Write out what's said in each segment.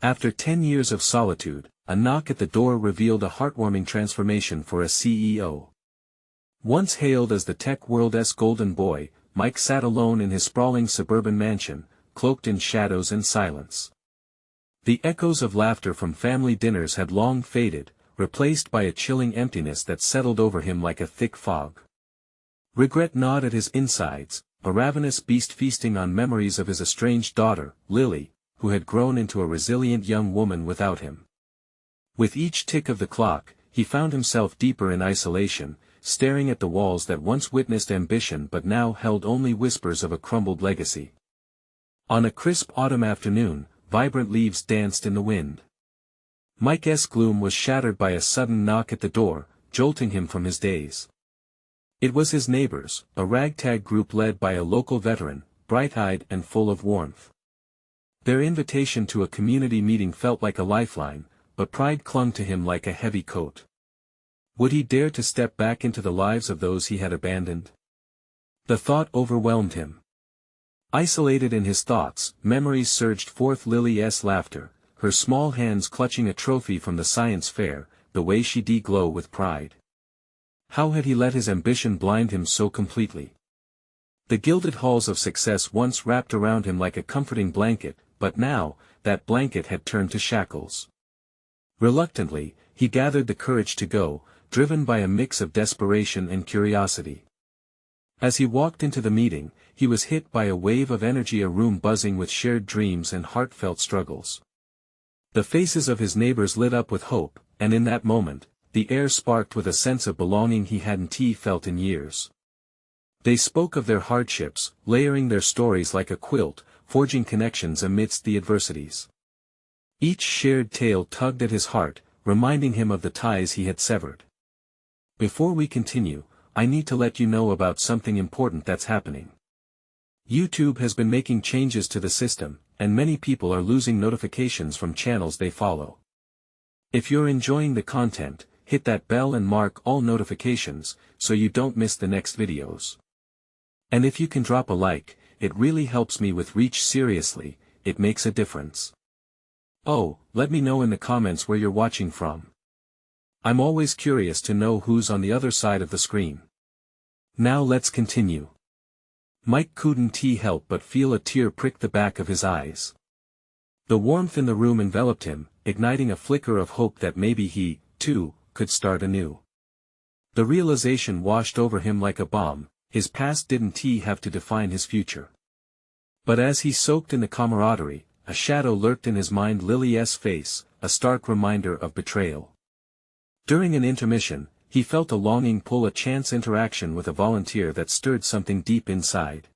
After 10 years of solitude, a knock at the door revealed a heartwarming transformation for a CEO. Once hailed as the tech world's golden boy, Mike sat alone in his sprawling suburban mansion, cloaked in shadows and silence. The echoes of laughter from family dinners had long faded, replaced by a chilling emptiness that settled over him like a thick fog. Regret gnawed at his insides, a ravenous beast feasting on memories of his estranged daughter, Lily, who had grown into a resilient young woman without him. With each tick of the clock, he found himself deeper in isolation, staring at the walls that once witnessed ambition but now held only whispers of a crumbled legacy. On a crisp autumn afternoon, vibrant leaves danced in the wind. Mike's gloom was shattered by a sudden knock at the door, jolting him from his daze. It was his neighbors, a ragtag group led by a local veteran, bright-eyed and full of warmth. Their invitation to a community meeting felt like a lifeline, but pride clung to him like a heavy coat. Would he dare to step back into the lives of those he had abandoned? The thought overwhelmed him. Isolated in his thoughts, memories surged forth: Lily's laughter, her small hands clutching a trophy from the science fair, the way she'd glow with pride. How had he let his ambition blind him so completely? The gilded halls of success once wrapped around him like a comforting blanket, but now, that blanket had turned to shackles. Reluctantly, he gathered the courage to go, driven by a mix of desperation and curiosity. As he walked into the meeting, he was hit by a wave of energy, a room buzzing with shared dreams and heartfelt struggles. The faces of his neighbors lit up with hope, and in that moment, the air sparked with a sense of belonging he hadn't felt in years. They spoke of their hardships, layering their stories like a quilt, forging connections amidst the adversities. Each shared tale tugged at his heart, reminding him of the ties he had severed. Before we continue, I need to let you know about something important that's happening. YouTube has been making changes to the system, and many people are losing notifications from channels they follow. If you're enjoying the content, hit that bell and mark all notifications, so you don't miss the next videos. And if you can drop a like, it really helps me with reach. Seriously, it makes a difference. Oh, let me know in the comments where you're watching from. I'm always curious to know who's on the other side of the screen. Now let's continue. Mike couldn't help but feel a tear prick the back of his eyes. The warmth in the room enveloped him, igniting a flicker of hope that maybe he, too, could start anew. The realization washed over him like a bomb: his past didn't have to define his future. But as he soaked in the camaraderie, a shadow lurked in his mind: Lily's face, a stark reminder of betrayal. During an intermission, he felt a longing pull, a chance interaction with a volunteer that stirred something deep inside.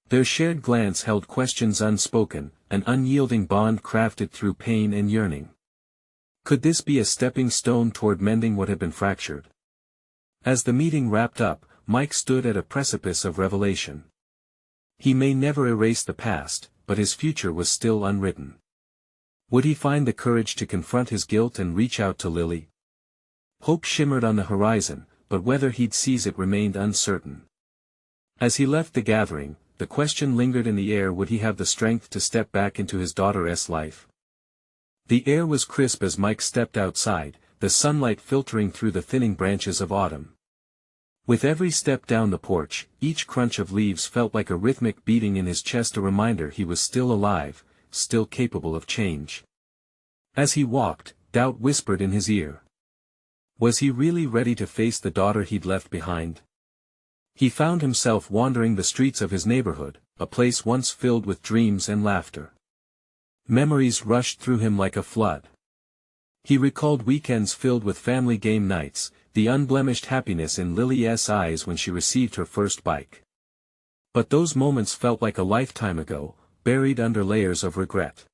Their shared glance held questions unspoken, an unyielding bond crafted through pain and yearning. Could this be a stepping stone toward mending what had been fractured? As the meeting wrapped up, Mike stood at a precipice of revelation. He may never erase the past, but his future was still unwritten. Would he find the courage to confront his guilt and reach out to Lily? Hope shimmered on the horizon, but whether he'd seize it remained uncertain. As he left the gathering, the question lingered in the air: would he have the strength to step back into his daughter's life? The air was crisp as Mike stepped outside, the sunlight filtering through the thinning branches of autumn. With every step down the porch, each crunch of leaves felt like a rhythmic beating in his chest, a reminder he was still alive, still capable of change. As he walked, doubt whispered in his ear. Was he really ready to face the daughter he'd left behind? He found himself wandering the streets of his neighborhood, a place once filled with dreams and laughter. Memories rushed through him like a flood. He recalled weekends filled with family game nights, the unblemished happiness in Lily's eyes when she received her first bike. But those moments felt like a lifetime ago, buried under layers of regret.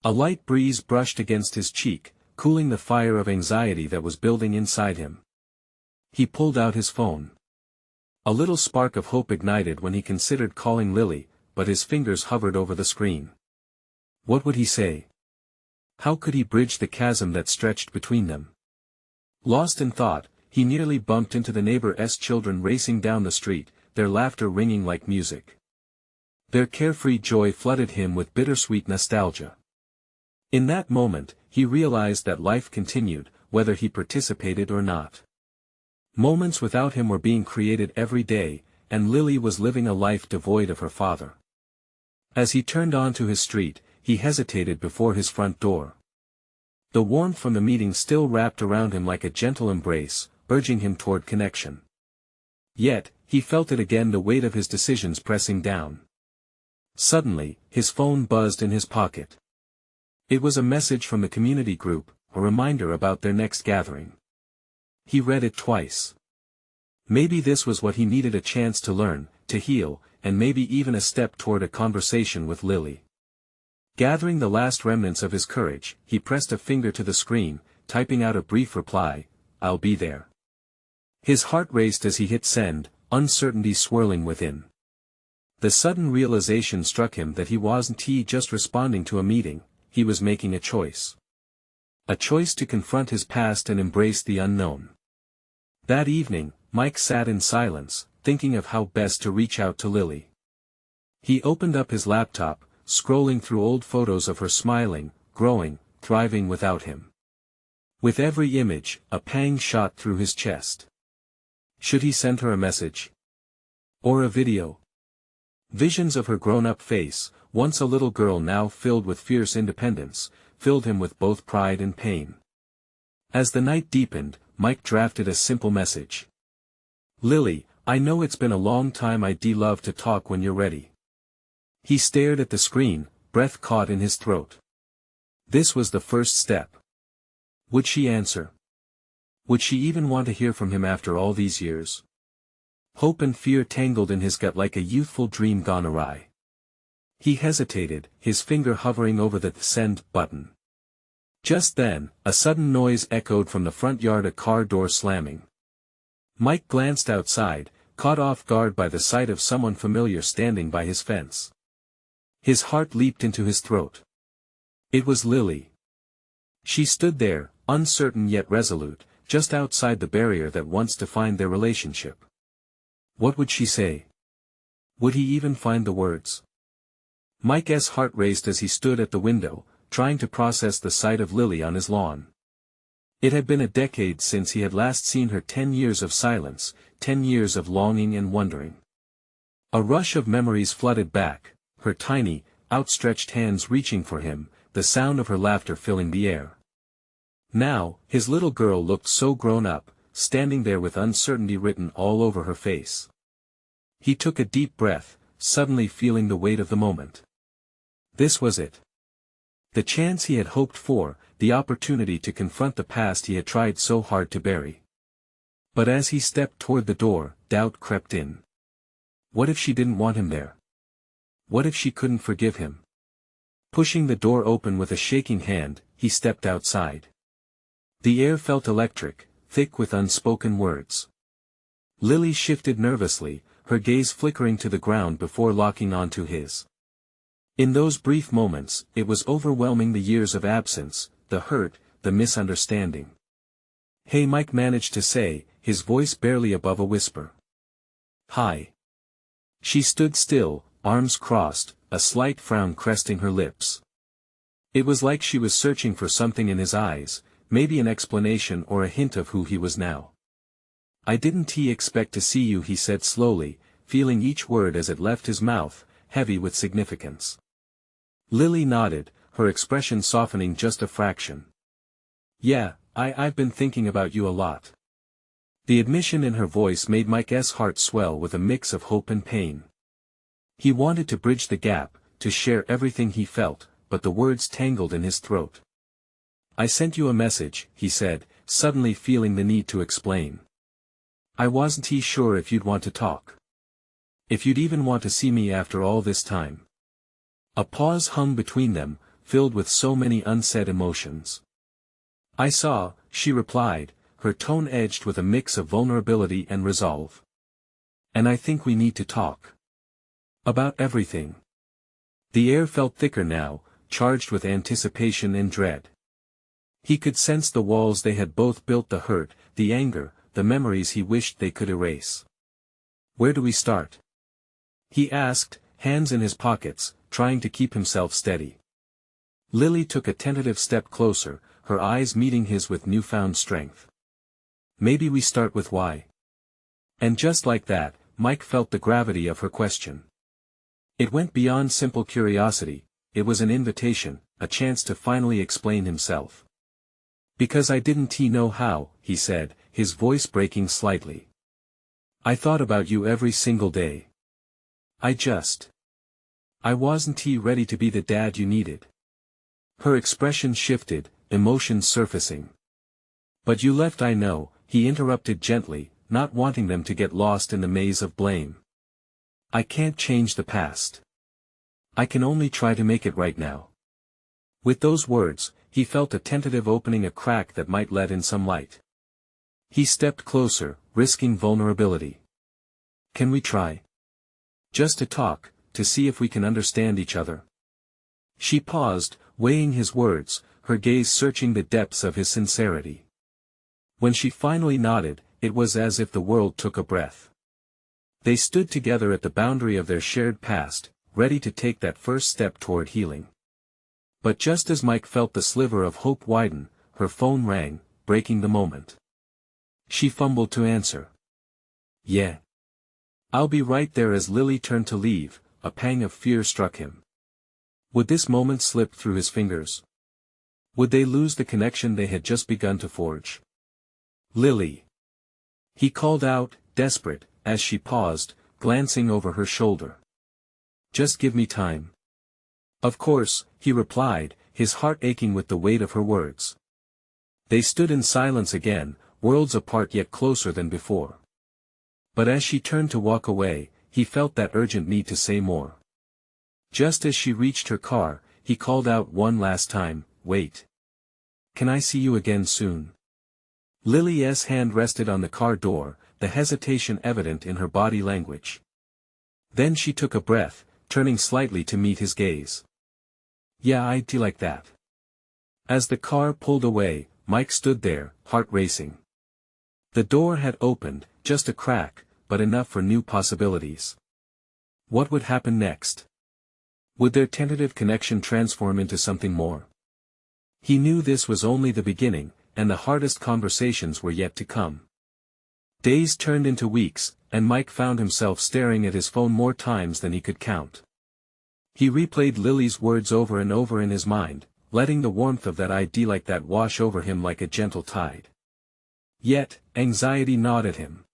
A light breeze brushed against his cheek, cooling the fire of anxiety that was building inside him. He pulled out his phone. A little spark of hope ignited when he considered calling Lily, but his fingers hovered over the screen. What would he say? How could he bridge the chasm that stretched between them? Lost in thought, he nearly bumped into the neighbor's children racing down the street, their laughter ringing like music. Their carefree joy flooded him with bittersweet nostalgia. In that moment, he realized that life continued, whether he participated or not. Moments without him were being created every day, and Lily was living a life devoid of her father. As he turned onto his street, he hesitated before his front door. The warmth from the meeting still wrapped around him like a gentle embrace, urging him toward connection. Yet, he felt it again, the weight of his decisions pressing down. Suddenly, his phone buzzed in his pocket. It was a message from the community group, a reminder about their next gathering. He read it twice. Maybe this was what he needed, a chance to learn, to heal, and maybe even a step toward a conversation with Lily. Gathering the last remnants of his courage, he pressed a finger to the screen, typing out a brief reply, "I'll be there." His heart raced as he hit send, uncertainty swirling within. The sudden realization struck him that he wasn't just responding to a meeting, he was making a choice. A choice to confront his past and embrace the unknown. That evening, Mike sat in silence, thinking of how best to reach out to Lily. He opened up his laptop, scrolling through old photos of her smiling, growing, thriving without him. With every image, a pang shot through his chest. Should he send her a message? Or a video? Visions of her grown-up face, once a little girl now filled with fierce independence, filled him with both pride and pain. As the night deepened, Mike drafted a simple message. "Lily, I know it's been a long time. I'd love to talk when you're ready." He stared at the screen, breath caught in his throat. This was the first step. Would she answer? Would she even want to hear from him after all these years? Hope and fear tangled in his gut like a youthful dream gone awry. He hesitated, his finger hovering over the send button. Just then, a sudden noise echoed from the front yard, a car door slamming. Mike glanced outside, caught off guard by the sight of someone familiar standing by his fence. His heart leaped into his throat. It was Lily. She stood there, uncertain yet resolute, just outside the barrier that once defined their relationship. What would she say? Would he even find the words? Mike's heart raced as he stood at the window, trying to process the sight of Lily on his lawn. It had been a decade since he had last seen her, 10 years of silence, 10 years of longing and wondering. A rush of memories flooded back, her tiny, outstretched hands reaching for him, the sound of her laughter filling the air. Now, his little girl looked so grown up, standing there with uncertainty written all over her face. He took a deep breath, suddenly feeling the weight of the moment. This was it. The chance he had hoped for, the opportunity to confront the past he had tried so hard to bury. But as he stepped toward the door, doubt crept in. What if she didn't want him there? What if she couldn't forgive him? Pushing the door open with a shaking hand, he stepped outside. The air felt electric, thick with unspoken words. Lily shifted nervously, her gaze flickering to the ground before locking onto his. In those brief moments, it was overwhelming, the years of absence, the hurt, the misunderstanding. "Hey," Mike managed to say, his voice barely above a whisper. "Hi." She stood still, arms crossed, a slight frown cresting her lips. It was like she was searching for something in his eyes, maybe an explanation or a hint of who he was now. "I didn't expect to see you," he said slowly, feeling each word as it left his mouth, heavy with significance. Lily nodded, her expression softening just a fraction. "Yeah, I've been thinking about you a lot." The admission in her voice made Mike's heart swell with a mix of hope and pain. He wanted to bridge the gap, to share everything he felt, but the words tangled in his throat. "I sent you a message," he said, suddenly feeling the need to explain. "I wasn't sure if you'd want to talk. If you'd even want to see me after all this time." A pause hung between them, filled with so many unsaid emotions. "I saw," she replied, her tone edged with a mix of vulnerability and resolve. "And I think we need to talk. About everything." The air felt thicker now, charged with anticipation and dread. He could sense the walls they had both built, the hurt, the anger, the memories he wished they could erase. "Where do we start?" he asked, hands in his pockets, trying to keep himself steady. Lily took a tentative step closer, her eyes meeting his with newfound strength. Maybe we start with why. And just like that, Mike felt the gravity of her question. It went beyond simple curiosity, it was an invitation, a chance to finally explain himself. Because I didn't know how, he said, his voice breaking slightly. I thought about you every single day. I wasn't ready to be the dad you needed. Her expression shifted, emotions surfacing. But you left, I know, he interrupted gently, not wanting them to get lost in the maze of blame. I can't change the past. I can only try to make it right now. With those words, he felt a tentative opening, a crack that might let in some light. He stepped closer, risking vulnerability. Can we try? Just to talk, to see if we can understand each other. She paused, weighing his words, her gaze searching the depths of his sincerity. When she finally nodded, it was as if the world took a breath. They stood together at the boundary of their shared past, ready to take that first step toward healing. But just as Mike felt the sliver of hope widen, her phone rang, breaking the moment. She fumbled to answer. Yeah. I'll be right there. As Lily turned to leave, a pang of fear struck him. Would this moment slip through his fingers? Would they lose the connection they had just begun to forge? Lily. He called out, desperate, as she paused, glancing over her shoulder. Just give me time. Of course, he replied, his heart aching with the weight of her words. They stood in silence again, worlds apart yet closer than before. But as she turned to walk away, he felt that urgent need to say more. Just as she reached her car, he called out one last time, wait. Can I see you again soon? Lily's hand rested on the car door, the hesitation evident in her body language. Then she took a breath, turning slightly to meet his gaze. Yeah, I'd do like that. As the car pulled away, Mike stood there, heart racing. The door had opened, just a crack, but enough for new possibilities. What would happen next? Would their tentative connection transform into something more? He knew this was only the beginning, and the hardest conversations were yet to come. Days turned into weeks, and Mike found himself staring at his phone more times than he could count. He replayed Lily's words over and over in his mind, letting the warmth of that "I'd like that" wash over him like a gentle tide. Yet, anxiety gnawed at him.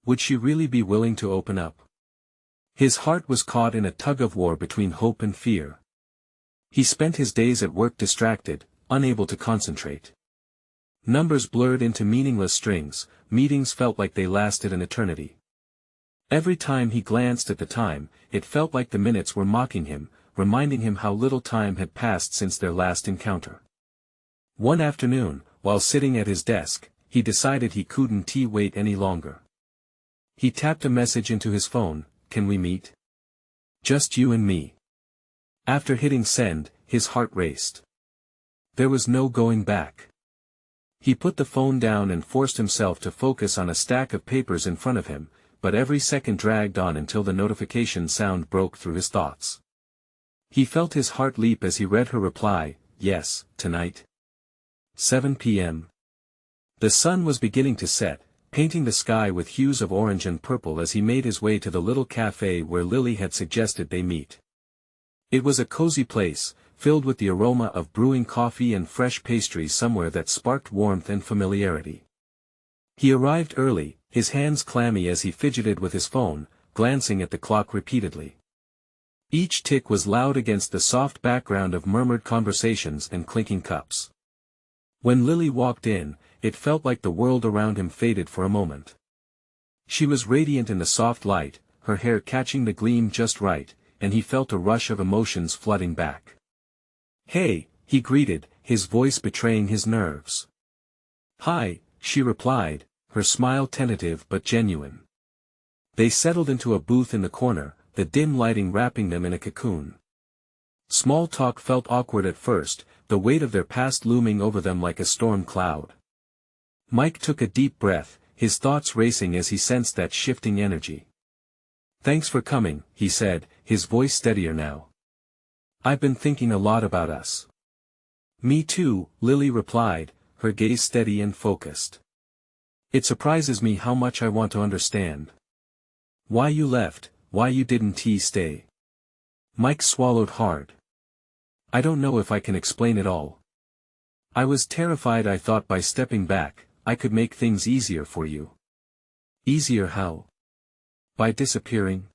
Would she really be willing to open up? His heart was caught in a tug-of-war between hope and fear. He spent his days at work distracted, unable to concentrate. Numbers blurred into meaningless strings, meetings felt like they lasted an eternity. Every time he glanced at the time, it felt like the minutes were mocking him, reminding him how little time had passed since their last encounter. One afternoon, while sitting at his desk, he decided he couldn't wait any longer. He tapped a message into his phone, "Can we meet? Just you and me." After hitting send, his heart raced. There was no going back. He put the phone down and forced himself to focus on a stack of papers in front of him, but every second dragged on until the notification sound broke through his thoughts. He felt his heart leap as he read her reply, "Yes, tonight. 7 p.m. The sun was beginning to set, painting the sky with hues of orange and purple as he made his way to the little cafe where Lily had suggested they meet. It was a cozy place, filled with the aroma of brewing coffee and fresh pastries somewhere that sparked warmth and familiarity. He arrived early, his hands clammy as he fidgeted with his phone, glancing at the clock repeatedly. Each tick was loud against the soft background of murmured conversations and clinking cups. When Lily walked in, it felt like the world around him faded for a moment. She was radiant in the soft light, her hair catching the gleam just right, and he felt a rush of emotions flooding back. "Hey," he greeted, his voice betraying his nerves. "Hi," she replied, her smile tentative but genuine. They settled into a booth in the corner, the dim lighting wrapping them in a cocoon. Small talk felt awkward at first, the weight of their past looming over them like a storm cloud. Mike took a deep breath, his thoughts racing as he sensed that shifting energy. "Thanks for coming," he said, his voice steadier now. "I've been thinking a lot about us." Me too, Lily replied, her gaze steady and focused. It surprises me how much I want to understand. Why you left, why you didn't stay. Mike swallowed hard. I don't know if I can explain it all. I was terrified. I thought by stepping back, I could make things easier for you. Easier how? By disappearing?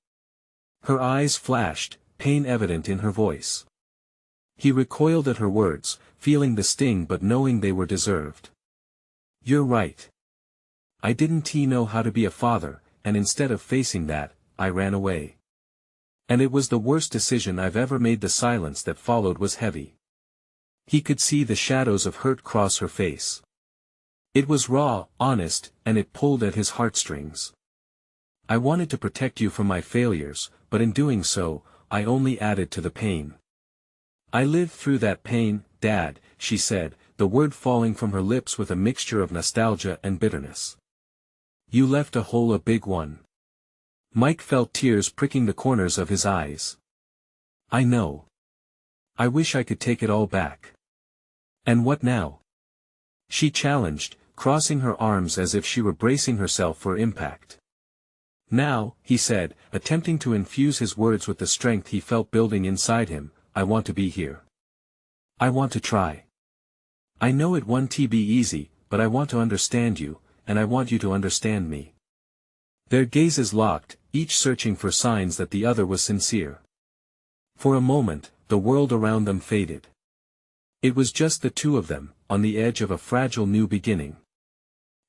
Her eyes flashed, pain evident in her voice. He recoiled at her words, feeling the sting but knowing they were deserved. You're right. I didn't know how to be a father, and instead of facing that, I ran away. And it was the worst decision I've ever made. The silence that followed was heavy. He could see the shadows of hurt cross her face. It was raw, honest, and it pulled at his heartstrings. I wanted to protect you from my failures, but in doing so, I only added to the pain. I lived through that pain, Dad, she said, the word falling from her lips with a mixture of nostalgia and bitterness. You left a hole, a big one. Mike felt tears pricking the corners of his eyes. I know. I wish I could take it all back. And what now? She challenged, crossing her arms as if she were bracing herself for impact. Now, he said, attempting to infuse his words with the strength he felt building inside him, I want to be here. I want to try. I know it won't be easy, but I want to understand you, and I want you to understand me. Their gazes locked, each searching for signs that the other was sincere. For a moment, the world around them faded. It was just the two of them, on the edge of a fragile new beginning.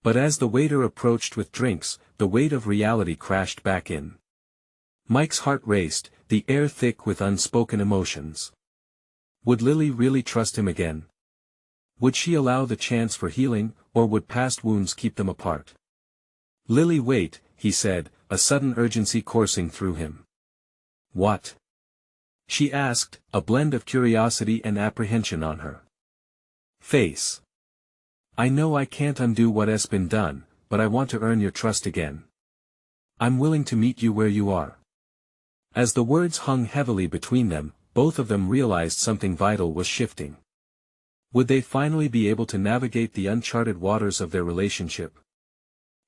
But as the waiter approached with drinks, the weight of reality crashed back in. Mike's heart raced, the air thick with unspoken emotions. Would Lily really trust him again? Would she allow the chance for healing, or would past wounds keep them apart? Lily, wait, he said, a sudden urgency coursing through him. What? She asked, a blend of curiosity and apprehension on her face. I know I can't undo what has been done, but I want to earn your trust again. I'm willing to meet you where you are. As the words hung heavily between them, both of them realized something vital was shifting. Would they finally be able to navigate the uncharted waters of their relationship?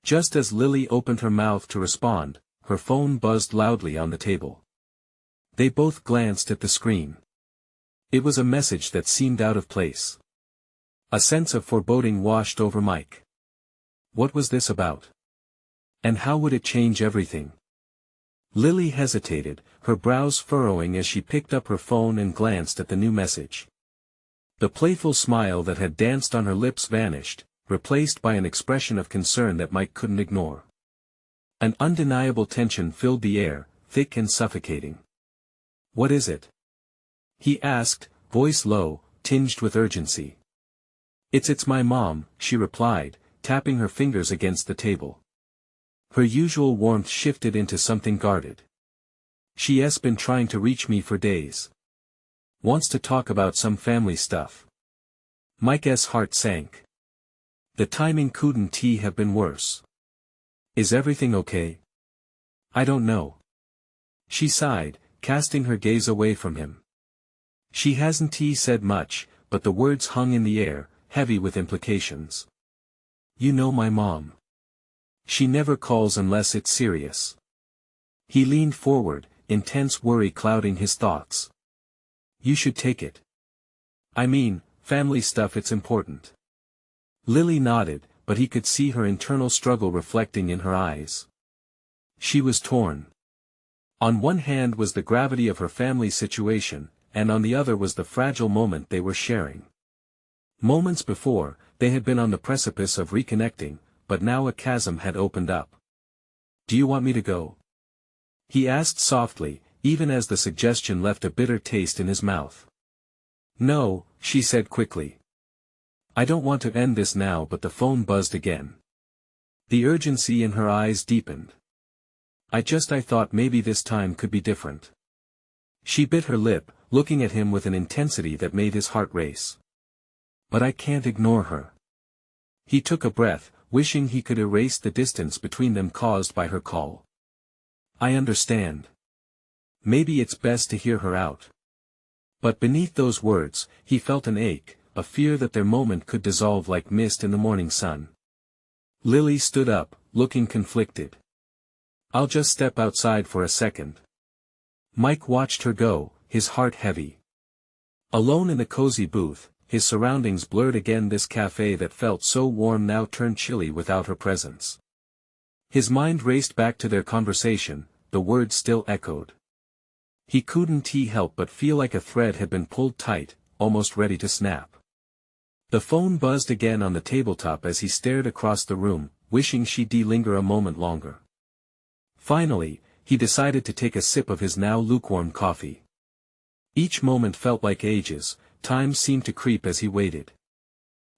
Just as Lily opened her mouth to respond, her phone buzzed loudly on the table. They both glanced at the screen. It was a message that seemed out of place. A sense of foreboding washed over Mike. What was this about? And how would it change everything? Lily hesitated, her brows furrowing as she picked up her phone and glanced at the new message. The playful smile that had danced on her lips vanished, replaced by an expression of concern that Mike couldn't ignore. An undeniable tension filled the air, thick and suffocating. What is it? He asked, voice low, tinged with urgency. It's my mom, she replied, tapping her fingers against the table. Her usual warmth shifted into something guarded. She's been trying to reach me for days. Wants to talk about some family stuff. Mike's heart sank. The timing couldn't have been worse. Is everything okay? I don't know. She sighed, casting her gaze away from him. She hasn't said much, but the words hung in the air, heavy with implications. You know my mom. She never calls unless it's serious. He leaned forward, intense worry clouding his thoughts. You should take it. I mean, family stuff, it's important. Lily nodded, but he could see her internal struggle reflecting in her eyes. She was torn. On one hand was the gravity of her family situation, and on the other was the fragile moment they were sharing. Moments before, they had been on the precipice of reconnecting, but now a chasm had opened up. Do you want me to go? He asked softly, even as the suggestion left a bitter taste in his mouth. No, she said quickly. I don't want to end this now, but the phone buzzed again. The urgency in her eyes deepened. I thought maybe this time could be different. She bit her lip, looking at him with an intensity that made his heart race. But I can't ignore her. He took a breath, wishing he could erase the distance between them caused by her call. I understand. Maybe it's best to hear her out. But beneath those words, he felt an ache, a fear that their moment could dissolve like mist in the morning sun. Lily stood up, looking conflicted. "I'll just step outside for a second." Mike watched her go, his heart heavy. Alone in the cozy booth, his surroundings blurred again. This cafe that felt so warm now turned chilly without her presence. His mind raced back to their conversation, the words still echoed. He couldn't help but feel like a thread had been pulled tight, almost ready to snap. The phone buzzed again on the tabletop as he stared across the room, wishing she'd linger a moment longer. Finally, he decided to take a sip of his now lukewarm coffee. Each moment felt like ages, time seemed to creep as he waited.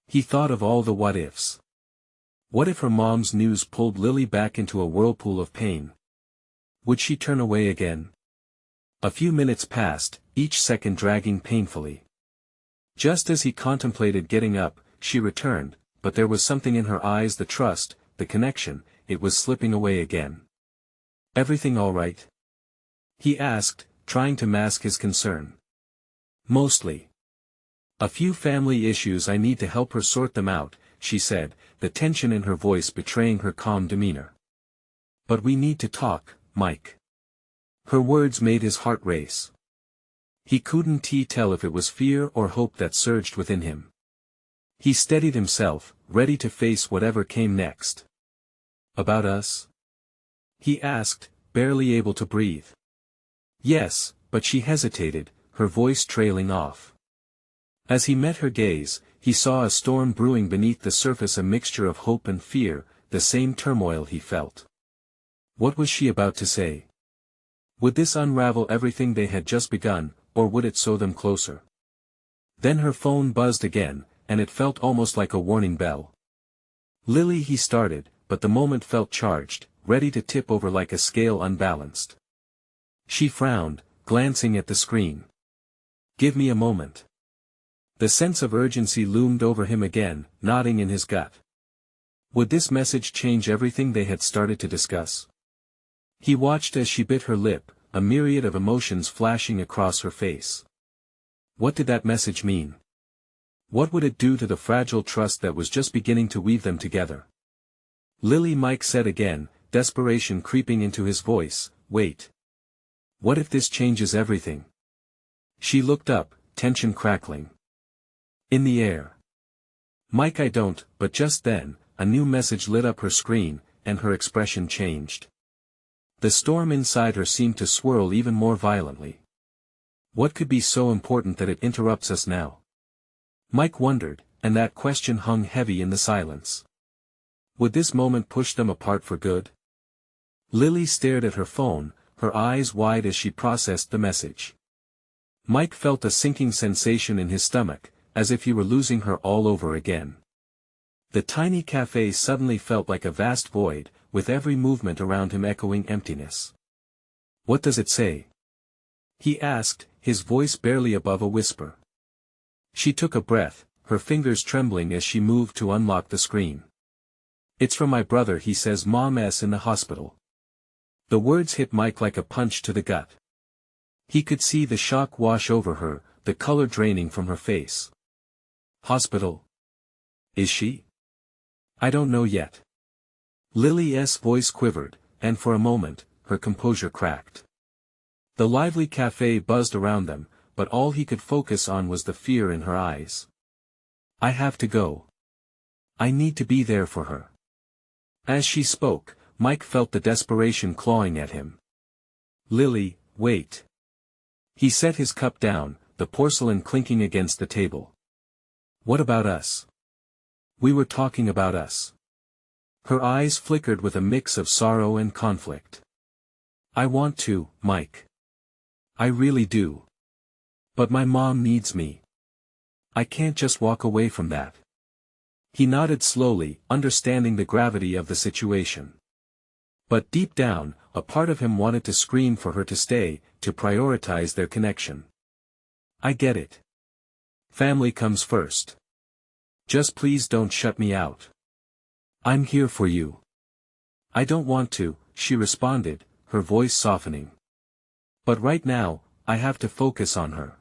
He thought of all the what-ifs. What if her mom's news pulled Lily back into a whirlpool of pain? Would she turn away again? A few minutes passed, each second dragging painfully. Just as he contemplated getting up, she returned, but there was something in her eyes, the trust, the connection, it was slipping away again. "Everything all right?" he asked, trying to mask his concern. "Mostly. A few family issues, I need to help her sort them out," she said, the tension in her voice betraying her calm demeanor. "But we need to talk, Mike." Her words made his heart race. He couldn't tell if it was fear or hope that surged within him. He steadied himself, ready to face whatever came next. "About us?" he asked, barely able to breathe. "Yes," but she hesitated, her voice trailing off. As he met her gaze, he saw a storm brewing beneath the surface, a mixture of hope and fear, the same turmoil he felt. What was she about to say? Would this unravel everything they had just begun, or would it sew them closer? Then her phone buzzed again, and it felt almost like a warning bell. "Lily," he started, but the moment felt charged, ready to tip over like a scale unbalanced. She frowned, glancing at the screen. "Give me a moment." The sense of urgency loomed over him again, knotting in his gut. Would this message change everything they had started to discuss? He watched as she bit her lip, a myriad of emotions flashing across her face. What did that message mean? What would it do to the fragile trust that was just beginning to weave them together? "Lily," Mike said again, desperation creeping into his voice, "wait. What if this changes everything?" She looked up, tension crackling in the air. "Mike, I don't," but just then, a new message lit up her screen, and her expression changed. The storm inside her seemed to swirl even more violently. What could be so important that it interrupts us now? Mike wondered, and that question hung heavy in the silence. Would this moment push them apart for good? Lily stared at her phone, her eyes wide as she processed the message. Mike felt a sinking sensation in his stomach, as if he were losing her all over again. The tiny cafe suddenly felt like a vast void, with every movement around him echoing emptiness. "What does it say?" he asked, his voice barely above a whisper. She took a breath, her fingers trembling as she moved to unlock the screen. "It's from my brother. He says Mom's in the hospital." The words hit Mike like a punch to the gut. He could see the shock wash over her, the color draining from her face. "Hospital? Is she?" "I don't know yet." Lily's voice quivered, and for a moment, her composure cracked. The lively cafe buzzed around them, but all he could focus on was the fear in her eyes. "I have to go. I need to be there for her." As she spoke, Mike felt the desperation clawing at him. "Lily, wait." He set his cup down, the porcelain clinking against the table. "What about us? We were talking about us." Her eyes flickered with a mix of sorrow and conflict. "I want to, Mike. I really do. But my mom needs me. I can't just walk away from that." He nodded slowly, understanding the gravity of the situation. But deep down, a part of him wanted to scream for her to stay, to prioritize their connection. "I get it. Family comes first. Just please don't shut me out. I'm here for you." "I don't want to," she responded, her voice softening. "But right now, I have to focus on her."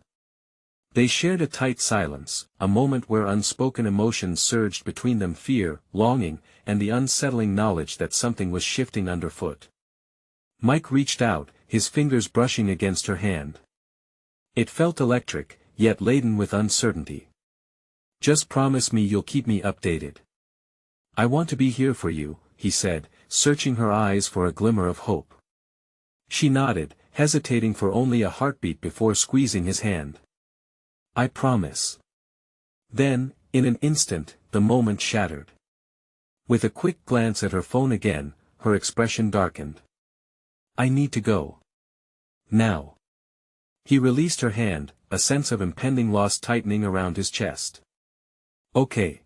They shared a tight silence, a moment where unspoken emotions surged between them: fear, longing, and the unsettling knowledge that something was shifting underfoot. Mike reached out, his fingers brushing against her hand. It felt electric, yet laden with uncertainty. "Just promise me you'll keep me updated. I want to be here for you," he said, searching her eyes for a glimmer of hope. She nodded, hesitating for only a heartbeat before squeezing his hand. "I promise." Then, in an instant, the moment shattered. With a quick glance at her phone again, her expression darkened. "I need to go. Now." He released her hand, a sense of impending loss tightening around his chest. "Okay.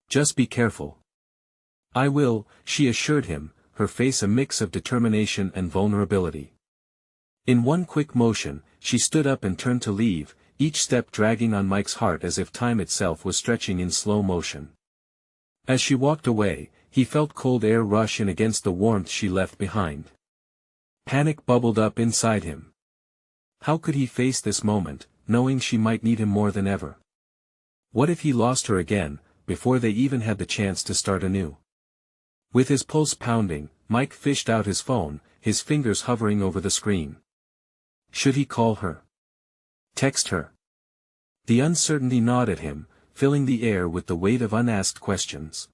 Just be careful." "I will," she assured him, her face a mix of determination and vulnerability. In one quick motion, she stood up and turned to leave, each step dragging on Mike's heart as if time itself was stretching in slow motion. As she walked away, he felt cold air rush in against the warmth she left behind. Panic bubbled up inside him. How could he face this moment, knowing she might need him more than ever? What if he lost her again, before they even had the chance to start anew? With his pulse pounding, Mike fished out his phone, his fingers hovering over the screen. Should he call her? Text her? The uncertainty gnawed at him, filling the air with the weight of unasked questions.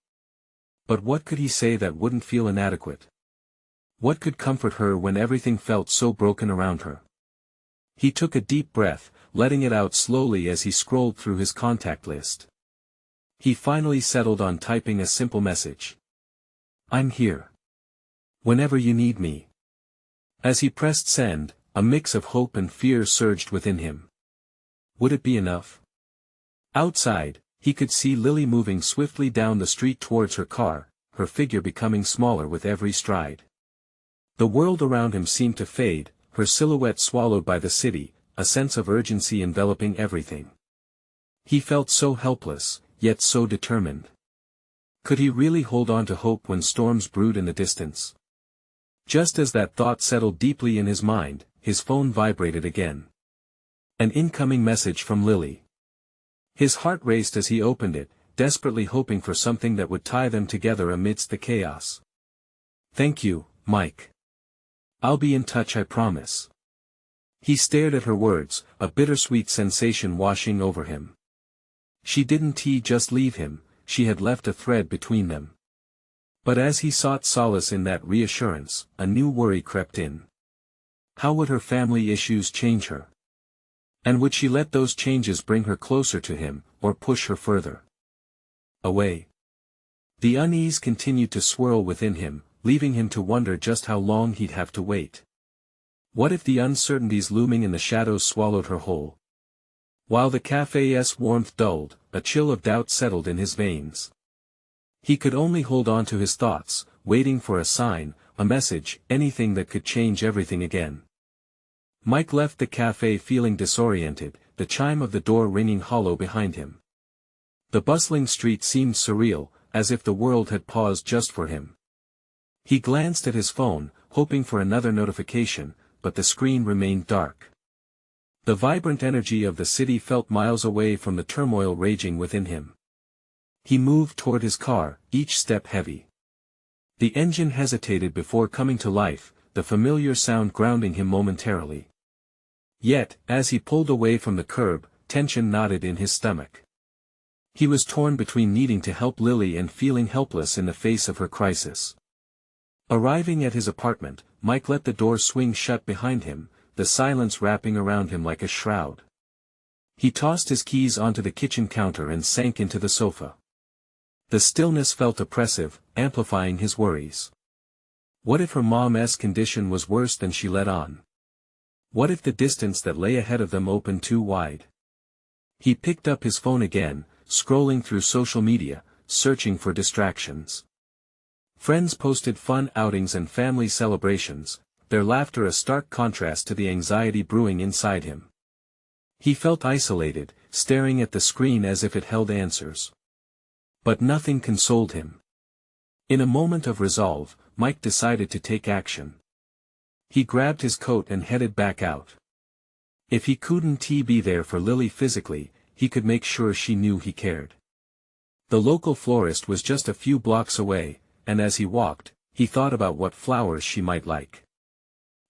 But what could he say that wouldn't feel inadequate? What could comfort her when everything felt so broken around her? He took a deep breath, letting it out slowly as he scrolled through his contact list. He finally settled on typing a simple message. "I'm here. Whenever you need me." As he pressed send, a mix of hope and fear surged within him. Would it be enough? Outside, he could see Lily moving swiftly down the street towards her car, her figure becoming smaller with every stride. The world around him seemed to fade, her silhouette swallowed by the city, a sense of urgency enveloping everything. He felt so helpless, yet so determined. Could he really hold on to hope when storms brewed in the distance? Just as that thought settled deeply in his mind, his phone vibrated again. An incoming message from Lily. His heart raced as he opened it, desperately hoping for something that would tie them together amidst the chaos. "Thank you, Mike. I'll be in touch, I promise." He stared at her words, a bittersweet sensation washing over him. She didn't just leave him, she had left a thread between them. But as he sought solace in that reassurance, a new worry crept in. How would her family issues change her? And would she let those changes bring her closer to him, or push her further away? The unease continued to swirl within him, leaving him to wonder just how long he'd have to wait. What if the uncertainties looming in the shadows swallowed her whole? While the cafe's warmth dulled, a chill of doubt settled in his veins. He could only hold on to his thoughts, waiting for a sign, a message, anything that could change everything again. Mike left the cafe feeling disoriented, the chime of the door ringing hollow behind him. The bustling street seemed surreal, as if the world had paused just for him. He glanced at his phone, hoping for another notification, but the screen remained dark. The vibrant energy of the city felt miles away from the turmoil raging within him. He moved toward his car, each step heavy. The engine hesitated before coming to life, the familiar sound grounding him momentarily. Yet, as he pulled away from the curb, tension knotted in his stomach. He was torn between needing to help Lily and feeling helpless in the face of her crisis. Arriving at his apartment, Mike let the door swing shut behind him, the silence wrapping around him like a shroud. He tossed his keys onto the kitchen counter and sank into the sofa. The stillness felt oppressive, amplifying his worries. What if her mom's condition was worse than she let on? What if the distance that lay ahead of them opened too wide? He picked up his phone again, scrolling through social media, searching for distractions. Friends posted fun outings and family celebrations, their laughter a stark contrast to the anxiety brewing inside him. He felt isolated, staring at the screen as if it held answers. But nothing consoled him. In a moment of resolve, Mike decided to take action. He grabbed his coat and headed back out. If he couldn't be there for Lily physically, he could make sure she knew he cared. The local florist was just a few blocks away, and as he walked, he thought about what flowers she might like.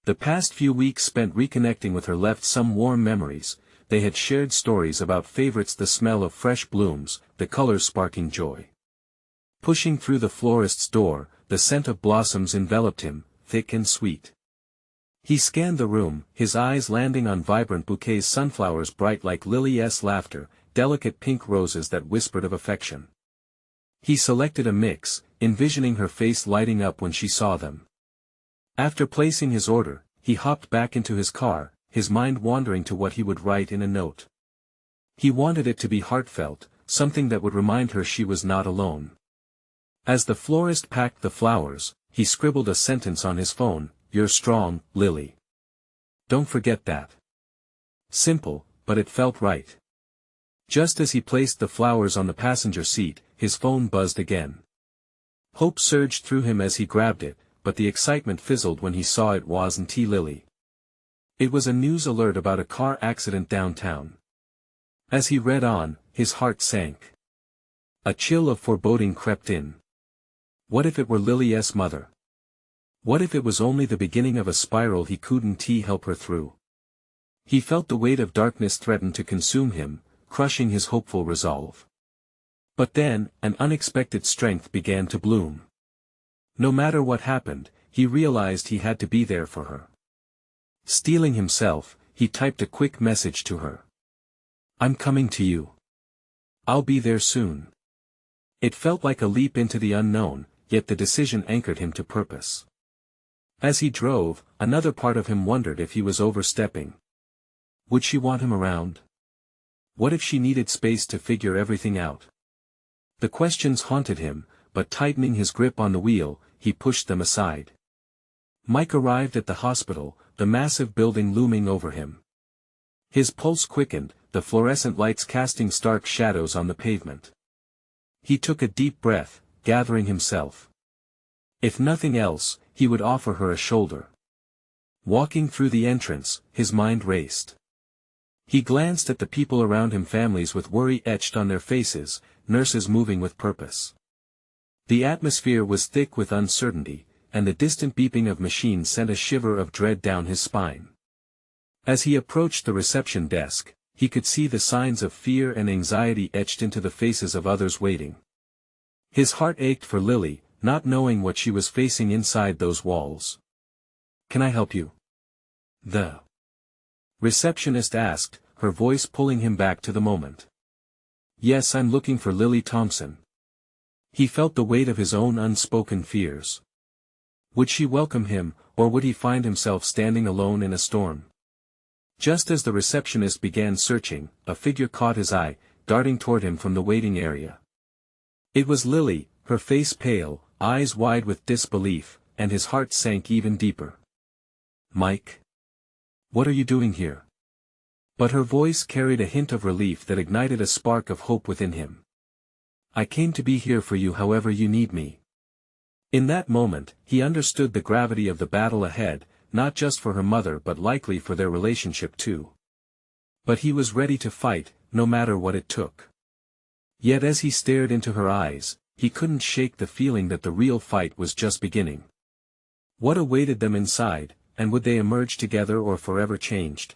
The past few weeks spent reconnecting with her left some warm memories. They had shared stories about favorites, the smell of fresh blooms, the colors sparking joy. Pushing through the florist's door, the scent of blossoms enveloped him, thick and sweet. He scanned the room, his eyes landing on vibrant bouquets, sunflowers bright like Lily's laughter, delicate pink roses that whispered of affection. He selected a mix, envisioning her face lighting up when she saw them. After placing his order, he hopped back into his car, his mind wandering to what he would write in a note. He wanted it to be heartfelt, something that would remind her she was not alone. As the florist packed the flowers, he scribbled a sentence on his phone, "You're strong, Lily. Don't forget that." Simple, but it felt right. Just as he placed the flowers on the passenger seat, his phone buzzed again. Hope surged through him as he grabbed it, but the excitement fizzled when he saw it wasn't Lily. It was a news alert about a car accident downtown. As he read on, his heart sank. A chill of foreboding crept in. What if it were Lily's mother? What if it was only the beginning of a spiral he couldn't help her through? He felt the weight of darkness threaten to consume him, crushing his hopeful resolve. But then, an unexpected strength began to bloom. No matter what happened, he realized he had to be there for her. Steeling himself, he typed a quick message to her. "I'm coming to you. I'll be there soon." It felt like a leap into the unknown, yet the decision anchored him to purpose. As he drove, another part of him wondered if he was overstepping. Would she want him around? What if she needed space to figure everything out? The questions haunted him, but tightening his grip on the wheel, he pushed them aside. Mike arrived at the hospital, the massive building looming over him. His pulse quickened, the fluorescent lights casting stark shadows on the pavement. He took a deep breath, gathering himself. If nothing else, he would offer her a shoulder. Walking through the entrance, his mind raced. He glanced at the people around him, families with worry etched on their faces, nurses moving with purpose. The atmosphere was thick with uncertainty, and the distant beeping of machines sent a shiver of dread down his spine. As he approached the reception desk, he could see the signs of fear and anxiety etched into the faces of others waiting. His heart ached for Lily, not knowing what she was facing inside those walls. "Can I help you?" the receptionist asked, her voice pulling him back to the moment. "Yes, I'm looking for Lily Thompson." He felt the weight of his own unspoken fears. Would she welcome him, or would he find himself standing alone in a storm? Just as the receptionist began searching, a figure caught his eye, darting toward him from the waiting area. It was Lily, her face pale, eyes wide with disbelief, and his heart sank even deeper. "Mike? What are you doing here?" But her voice carried a hint of relief that ignited a spark of hope within him. "I came to be here for you however you need me." In that moment, he understood the gravity of the battle ahead, not just for her mother but likely for their relationship too. But he was ready to fight, no matter what it took. Yet as he stared into her eyes, he couldn't shake the feeling that the real fight was just beginning. What awaited them inside, and would they emerge together or forever changed?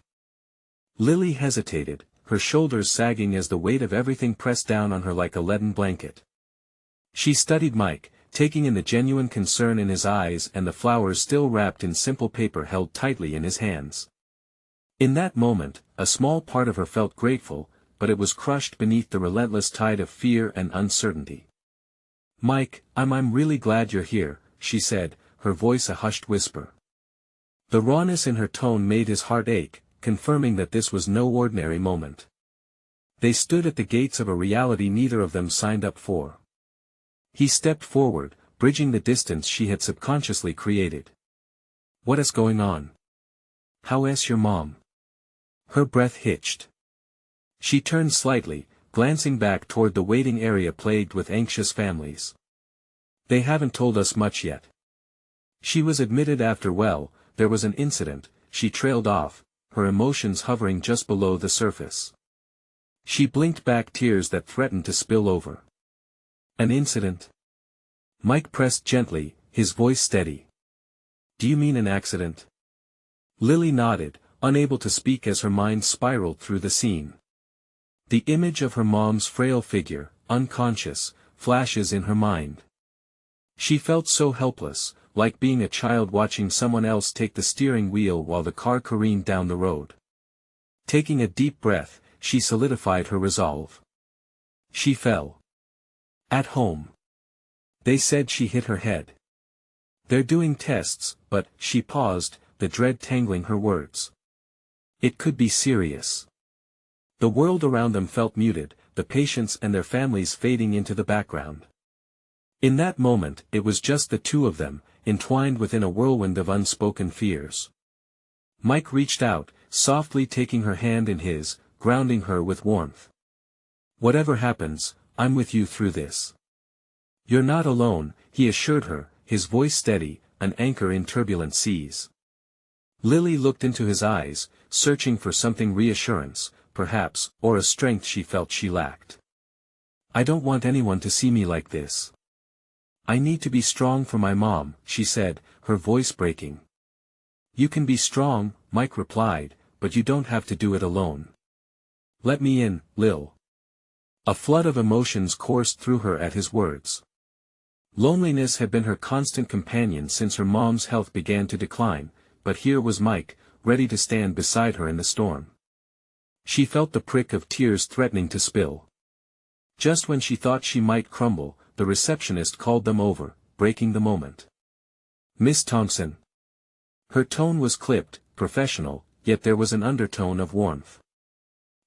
Lily hesitated, her shoulders sagging as the weight of everything pressed down on her like a leaden blanket. She studied Mike, taking in the genuine concern in his eyes and the flowers still wrapped in simple paper held tightly in his hands. In that moment, a small part of her felt grateful, but it was crushed beneath the relentless tide of fear and uncertainty. "Mike, I'm really glad you're here," she said, her voice a hushed whisper. The rawness in her tone made his heart ache, confirming that this was no ordinary moment. They stood at the gates of a reality neither of them signed up for. He stepped forward, bridging the distance she had subconsciously created. "What is going on? How is your mom?" Her breath hitched. She turned slightly, glancing back toward the waiting area plagued with anxious families. "They haven't told us much yet." She was admitted after there was an incident, she trailed off, her emotions hovering just below the surface. She blinked back tears that threatened to spill over. An incident? Mike pressed gently, his voice steady. Do you mean an accident? Lily nodded, unable to speak as her mind spiraled through the scene. The image of her mom's frail figure, unconscious, flashes in her mind. She felt so helpless, like being a child watching someone else take the steering wheel while the car careened down the road. Taking a deep breath, she solidified her resolve. She fell. At home. They said she hit her head. They're doing tests, but, she paused, the dread tangling her words. It could be serious. The world around them felt muted, the patients and their families fading into the background. In that moment, it was just the two of them, entwined within a whirlwind of unspoken fears. Mike reached out, softly taking her hand in his, grounding her with warmth. Whatever happens, I'm with you through this. You're not alone, he assured her, his voice steady, an anchor in turbulent seas. Lily looked into his eyes, searching for something reassurance, perhaps, or a strength she felt she lacked. I don't want anyone to see me like this. I need to be strong for my mom, she said, her voice breaking. You can be strong, Mike replied, but you don't have to do it alone. Let me in, Lil. A flood of emotions coursed through her at his words. Loneliness had been her constant companion since her mom's health began to decline, but here was Mike, ready to stand beside her in the storm. She felt the prick of tears threatening to spill. Just when she thought she might crumble, the receptionist called them over, breaking the moment. Miss Thompson. Her tone was clipped, professional, yet there was an undertone of warmth.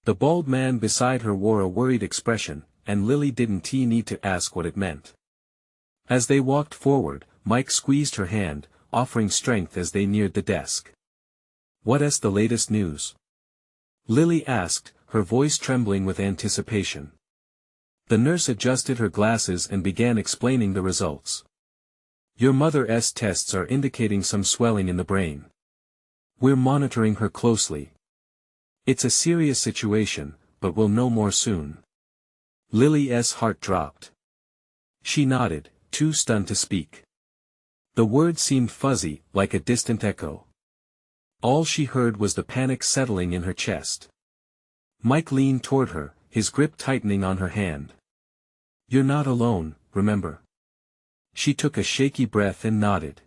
The bald man beside her wore a worried expression, and Lily didn't need to ask what it meant. As they walked forward, Mike squeezed her hand, offering strength as they neared the desk. What's the latest news? Lily asked, her voice trembling with anticipation. The nurse adjusted her glasses and began explaining the results. Your mother's tests are indicating some swelling in the brain. We're monitoring her closely. It's a serious situation, but we'll know more soon. Lily's heart dropped. She nodded, too stunned to speak. The words seemed fuzzy, like a distant echo. All she heard was the panic settling in her chest. Mike leaned toward her, his grip tightening on her hand. You're not alone, remember? She took a shaky breath and nodded.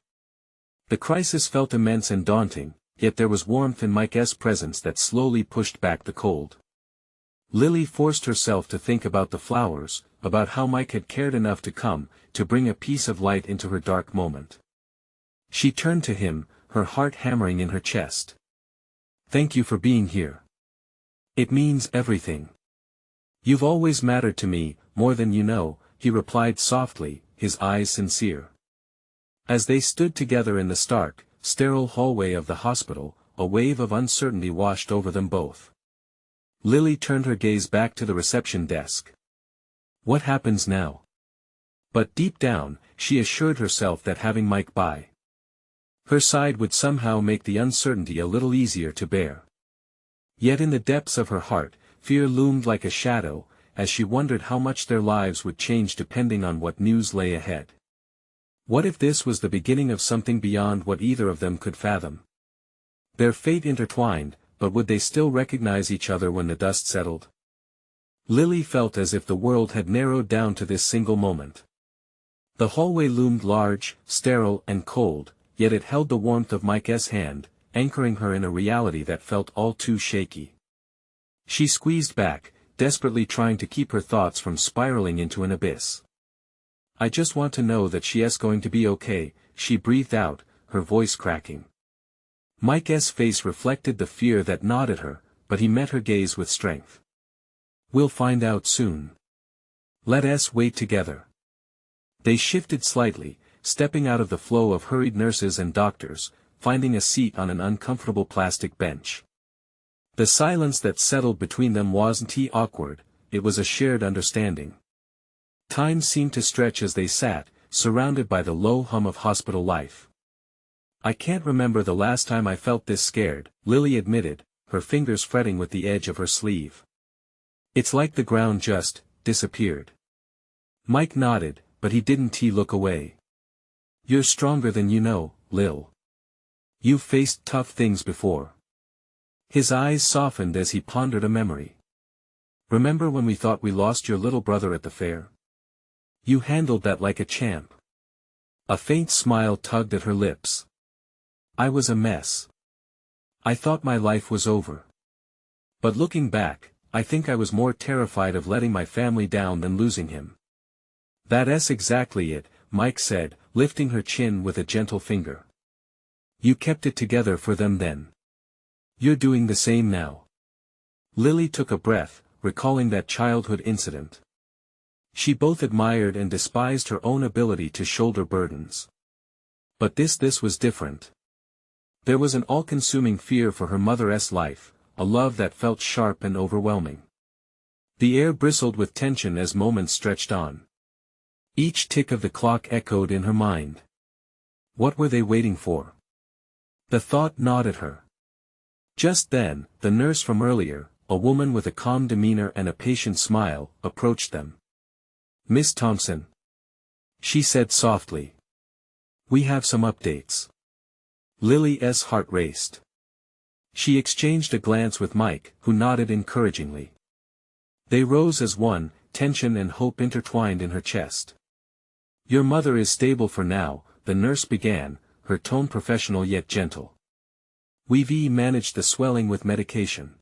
The crisis felt immense and daunting, yet there was warmth in Mike's presence that slowly pushed back the cold. Lily forced herself to think about the flowers, about how Mike had cared enough to come, to bring a piece of light into her dark moment. She turned to him, her heart hammering in her chest. Thank you for being here. It means everything. You've always mattered to me, more than you know, he replied softly, his eyes sincere. As they stood together in the stark, sterile hallway of the hospital, a wave of uncertainty washed over them both. Lily turned her gaze back to the reception desk. What happens now? But deep down, she assured herself that having Mike by her side would somehow make the uncertainty a little easier to bear. Yet in the depths of her heart, fear loomed like a shadow, as she wondered how much their lives would change depending on what news lay ahead. What if this was the beginning of something beyond what either of them could fathom? Their fate intertwined, but would they still recognize each other when the dust settled? Lily felt as if the world had narrowed down to this single moment. The hallway loomed large, sterile and cold, yet it held the warmth of Mike's hand, anchoring her in a reality that felt all too shaky. She squeezed back, desperately trying to keep her thoughts from spiraling into an abyss. I just want to know that she's going to be okay, she breathed out, her voice cracking. Mike's face reflected the fear that gnawed at her, but he met her gaze with strength. We'll find out soon. Let us wait together. They shifted slightly, stepping out of the flow of hurried nurses and doctors, finding a seat on an uncomfortable plastic bench. The silence that settled between them wasn't awkward, it was a shared understanding. Time seemed to stretch as they sat, surrounded by the low hum of hospital life. I can't remember the last time I felt this scared, Lily admitted, her fingers fretting with the edge of her sleeve. It's like the ground just disappeared. Mike nodded, but he didn't look away. You're stronger than you know, Lil. You've faced tough things before. His eyes softened as he pondered a memory. Remember when we thought we lost your little brother at the fair? You handled that like a champ. A faint smile tugged at her lips. I was a mess. I thought my life was over. But looking back, I think I was more terrified of letting my family down than losing him. That's exactly it, Mike said, lifting her chin with a gentle finger. You kept it together for them then. You're doing the same now. Lily took a breath, recalling that childhood incident. She both admired and despised her own ability to shoulder burdens. But this was different. There was an all-consuming fear for her mother's life, a love that felt sharp and overwhelming. The air bristled with tension as moments stretched on. Each tick of the clock echoed in her mind. What were they waiting for? The thought gnawed at her. Just then, the nurse from earlier, a woman with a calm demeanor and a patient smile, approached them. Miss Thompson. She said softly. We have some updates. Lily's heart raced. She exchanged a glance with Mike, who nodded encouragingly. They rose as one, tension and hope intertwined in her chest. Your mother is stable for now, the nurse began, her tone professional yet gentle. We've managed the swelling with medication.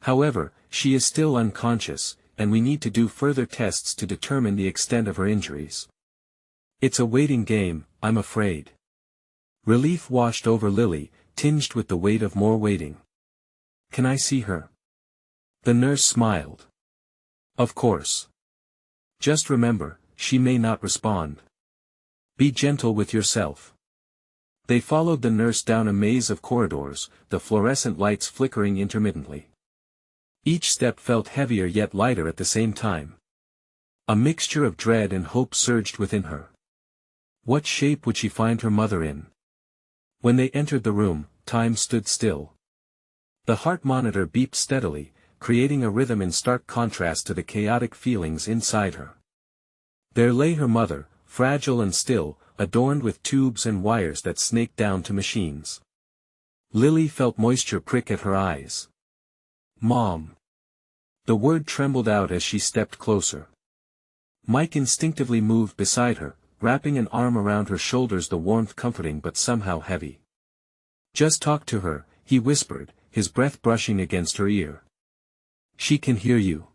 However, she is still unconscious, and we need to do further tests to determine the extent of her injuries. It's a waiting game, I'm afraid. Relief washed over Lily, tinged with the weight of more waiting. Can I see her? The nurse smiled. Of course. Just remember, she may not respond. Be gentle with yourself. They followed the nurse down a maze of corridors, the fluorescent lights flickering intermittently. Each step felt heavier yet lighter at the same time. A mixture of dread and hope surged within her. What shape would she find her mother in? When they entered the room, time stood still. The heart monitor beeped steadily, creating a rhythm in stark contrast to the chaotic feelings inside her. There lay her mother, fragile and still, adorned with tubes and wires that snaked down to machines. Lily felt moisture prick at her eyes. Mom. The word trembled out as she stepped closer. Mike instinctively moved beside her, wrapping an arm around her shoulders, the warmth comforting but somehow heavy. Just talk to her, he whispered, his breath brushing against her ear. She can hear you.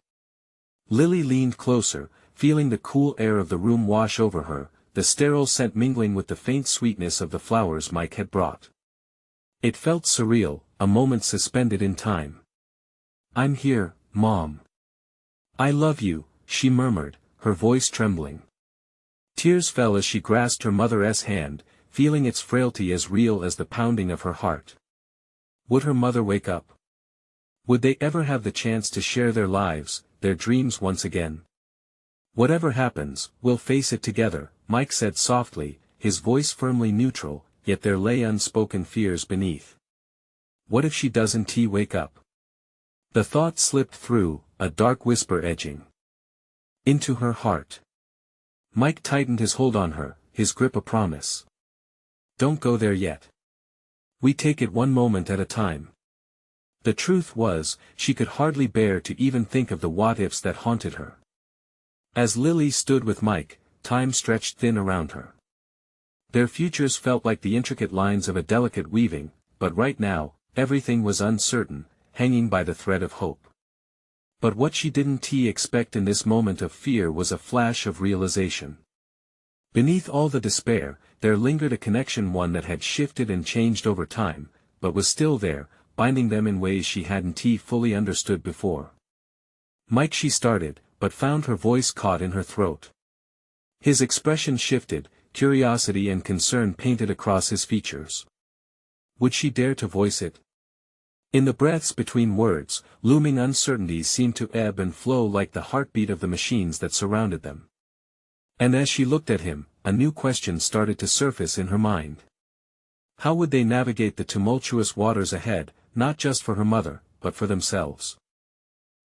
Lily leaned closer, feeling the cool air of the room wash over her, the sterile scent mingling with the faint sweetness of the flowers Mike had brought. It felt surreal, a moment suspended in time. I'm here, Mom. I love you, she murmured, her voice trembling. Tears fell as she grasped her mother's hand, feeling its frailty as real as the pounding of her heart. Would her mother wake up? Would they ever have the chance to share their lives, their dreams once again? Whatever happens, we'll face it together, Mike said softly, his voice firmly neutral, yet there lay unspoken fears beneath. What if she doesn't wake up? The thought slipped through, a dark whisper edging into her heart. Mike tightened his hold on her, his grip a promise. Don't go there yet. We take it one moment at a time. The truth was, she could hardly bear to even think of the what-ifs that haunted her. As Lily stood with Mike, time stretched thin around her. Their futures felt like the intricate lines of a delicate weaving, but right now, everything was uncertain, hanging by the thread of hope. But what she didn't expect in this moment of fear was a flash of realization. Beneath all the despair, there lingered a connection, one that had shifted and changed over time, but was still there, binding them in ways she hadn't fully understood before. Mike, she started, but found her voice caught in her throat. His expression shifted, curiosity and concern painted across his features. Would she dare to voice it? In the breaths between words, looming uncertainties seemed to ebb and flow like the heartbeat of the machines that surrounded them. And as she looked at him, a new question started to surface in her mind. How would they navigate the tumultuous waters ahead, not just for her mother, but for themselves.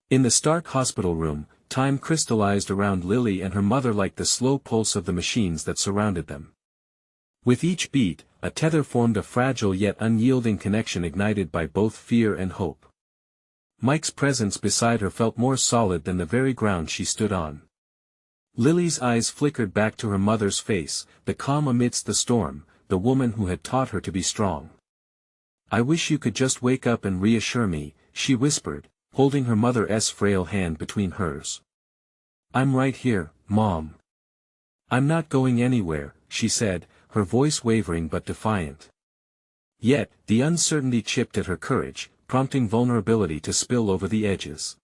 In the stark hospital room, time crystallized around Lily and her mother like the slow pulse of the machines that surrounded them. With each beat, a tether formed, a fragile yet unyielding connection ignited by both fear and hope. Mike's presence beside her felt more solid than the very ground she stood on. Lily's eyes flickered back to her mother's face, the calm amidst the storm, the woman who had taught her to be strong. "I wish you could just wake up and reassure me," she whispered, holding her mother's frail hand between hers. "I'm right here, Mom. I'm not going anywhere," she said, her voice wavering but defiant. Yet, the uncertainty chipped at her courage, prompting vulnerability to spill over the edges.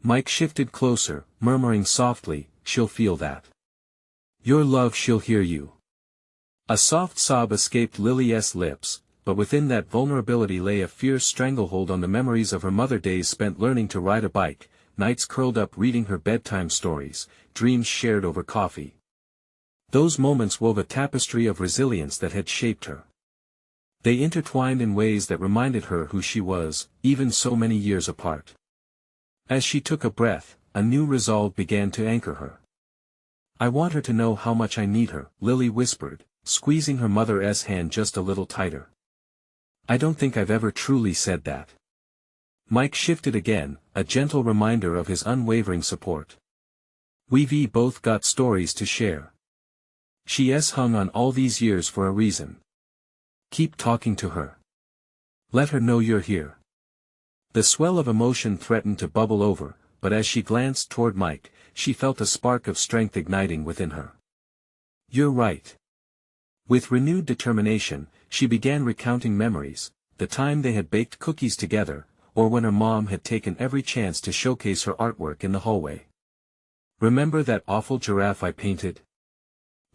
Mike shifted closer, murmuring softly, "She'll feel that. Your love, she'll hear you." A soft sob escaped Lily's lips, but within that vulnerability lay a fierce stranglehold on the memories of her mother, days spent learning to ride a bike, nights curled up reading her bedtime stories, dreams shared over coffee. Those moments wove a tapestry of resilience that had shaped her. They intertwined in ways that reminded her who she was, even so many years apart. As she took a breath, a new resolve began to anchor her. "I want her to know how much I need her," Lily whispered, squeezing her mother's hand just a little tighter. "I don't think I've ever truly said that." Mike shifted again, a gentle reminder of his unwavering support. "We've both got stories to share. She's hung on all these years for a reason. Keep talking to her. Let her know you're here." The swell of emotion threatened to bubble over, but as she glanced toward Mike, she felt a spark of strength igniting within her. "You're right." With renewed determination, she began recounting memories, the time they had baked cookies together, or when her mom had taken every chance to showcase her artwork in the hallway. "Remember that awful giraffe I painted?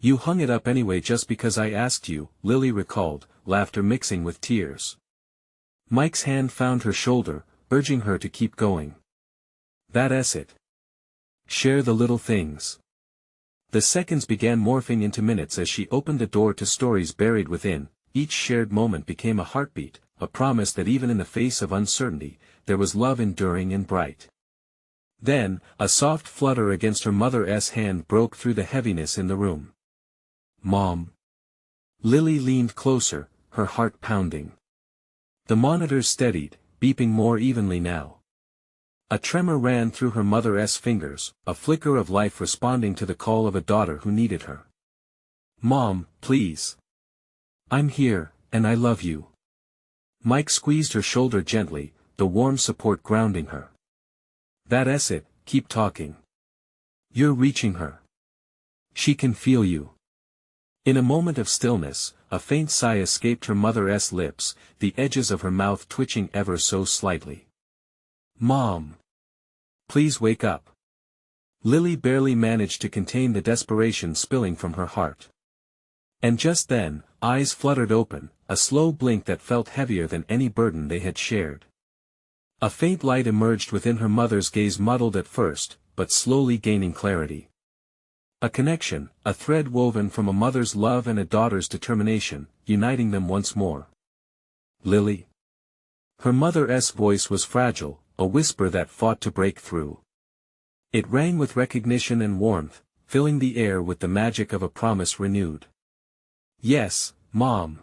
You hung it up anyway just because I asked you," Lily recalled, laughter mixing with tears. Mike's hand found her shoulder, urging her to keep going. "That's it. Share the little things." The seconds began morphing into minutes as she opened the door to stories buried within. Each shared moment became a heartbeat, a promise that even in the face of uncertainty, there was love enduring and bright. Then, a soft flutter against her mother's hand broke through the heaviness in the room. "Mom." Lily leaned closer, her heart pounding. The monitors steadied, beeping more evenly now. A tremor ran through her mother's fingers, a flicker of life responding to the call of a daughter who needed her. "Mom, please. I'm here, and I love you." Mike squeezed her shoulder gently, the warm support grounding her. "That's it, keep talking. You're reaching her. She can feel you." In a moment of stillness, a faint sigh escaped her mother's lips, the edges of her mouth twitching ever so slightly. "Mom. Please wake up." Lily barely managed to contain the desperation spilling from her heart. And just then, eyes fluttered open, a slow blink that felt heavier than any burden they had shared. A faint light emerged within her mother's gaze, muddled at first, but slowly gaining clarity. A connection, a thread woven from a mother's love and a daughter's determination, uniting them once more. "Lily." Her mother's voice was fragile, a whisper that fought to break through. It rang with recognition and warmth, filling the air with the magic of a promise renewed. "Yes, Mom.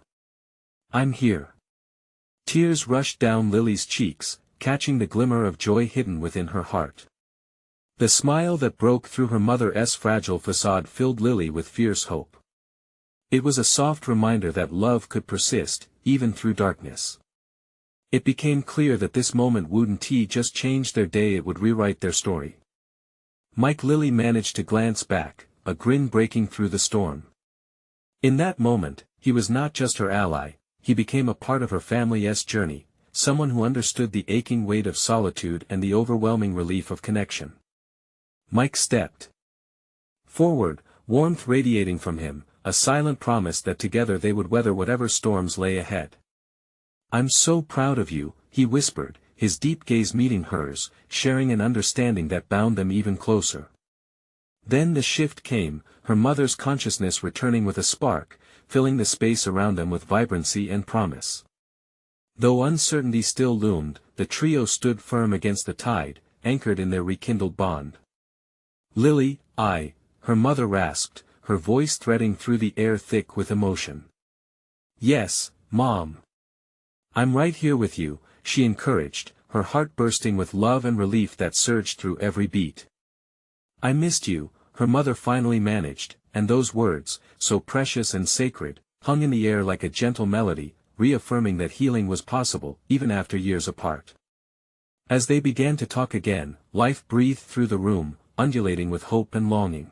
I'm here." Tears rushed down Lily's cheeks, catching the glimmer of joy hidden within her heart. The smile that broke through her mother's fragile facade filled Lily with fierce hope. It was a soft reminder that love could persist, even through darkness. It became clear that this moment wouldn't just change their day, it would rewrite their story. Lily managed to glance back, a grin breaking through the storm. In that moment, he was not just her ally, he became a part of her family's journey, someone who understood the aching weight of solitude and the overwhelming relief of connection. Mike stepped forward, warmth radiating from him, a silent promise that together they would weather whatever storms lay ahead. "I'm so proud of you," he whispered, his deep gaze meeting hers, sharing an understanding that bound them even closer. Then the shift came, her mother's consciousness returning with a spark, filling the space around them with vibrancy and promise. Though uncertainty still loomed, the trio stood firm against the tide, anchored in their rekindled bond. "Lily, her mother rasped, her voice threading through the air thick with emotion. "Yes, Mom. I'm right here with you," she encouraged, her heart bursting with love and relief that surged through every beat. "I missed you," her mother finally managed, and those words, so precious and sacred, hung in the air like a gentle melody, reaffirming that healing was possible, even after years apart. As they began to talk again, life breathed through the room, undulating with hope and longing.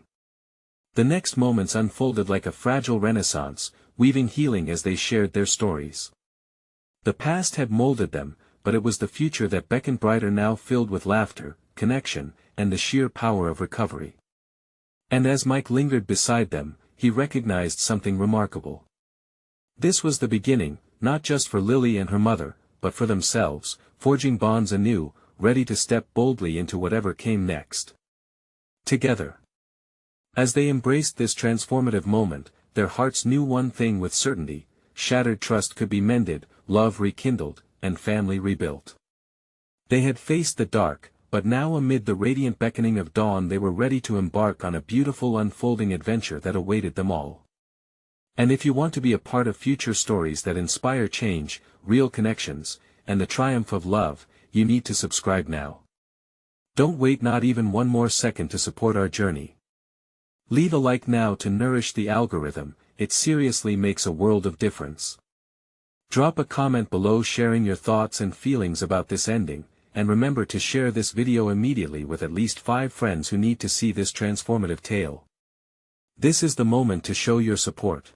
The next moments unfolded like a fragile renaissance, weaving healing as they shared their stories. The past had molded them, but it was the future that beckoned brighter now, filled with laughter, connection, and the sheer power of recovery. And as Mike lingered beside them, he recognized something remarkable. This was the beginning, not just for Lily and her mother, but for themselves, forging bonds anew, ready to step boldly into whatever came next. Together. As they embraced this transformative moment, their hearts knew one thing with certainty: shattered trust could be mended, love rekindled, and family rebuilt. They had faced the dark, but now amid the radiant beckoning of dawn they were ready to embark on a beautiful unfolding adventure that awaited them all. And if you want to be a part of future stories that inspire change, real connections, and the triumph of love, you need to subscribe now. Don't wait not even one more second to support our journey. Leave a like now to nourish the algorithm, it seriously makes a world of difference. Drop a comment below sharing your thoughts and feelings about this ending, and remember to share this video immediately with at least 5 friends who need to see this transformative tale. This is the moment to show your support.